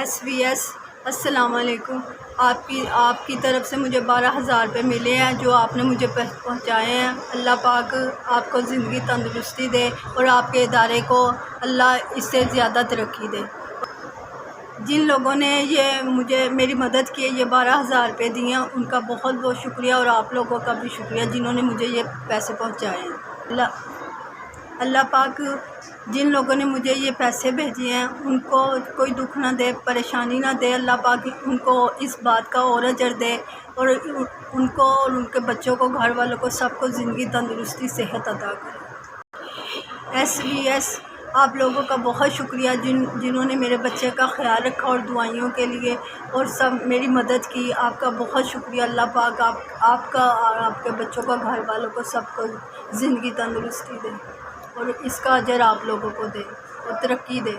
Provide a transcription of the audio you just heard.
SVS السلام علیکم۔ آپ کی طرف سے مجھے 12,000 روپے ملے ہیں جو آپ نے مجھے پہنچائے ہیں۔ اللہ پاک آپ کو زندگی تندرستی دے اور آپ کے ادارے کو اللہ اس سے زیادہ ترقی دے۔ جن لوگوں نے مجھے میری مدد کی، یہ 12,000 روپے دیے ہیں، ان کا بہت بہت شکریہ، اور آپ لوگوں کا بھی شکریہ جنہوں نے مجھے یہ پیسے پہنچائے ہیں۔ اللہ پاک جن لوگوں نے مجھے یہ پیسے بھیجے ہیں ان کو کوئی دکھ نہ دے، پریشانی نہ دے۔ اللہ پاک ان کو اس بات کا اور اجر دے، اور ان کو اور ان کے بچوں کو، گھر والوں کو، سب کو زندگی تندرستی صحت عطا کرے۔ SVS آپ لوگوں کا بہت شکریہ جنہوں نے میرے بچے کا خیال رکھا اور دعائیوں کے لیے اور سب میری مدد کی۔ آپ کا بہت شکریہ۔ اللہ پاک آپ کا اور آپ کے بچوں کا، گھر والوں کو، سب کو زندگی تندرستی دے اور اس کا اجر آپ لوگوں کو دے اور ترقی دے۔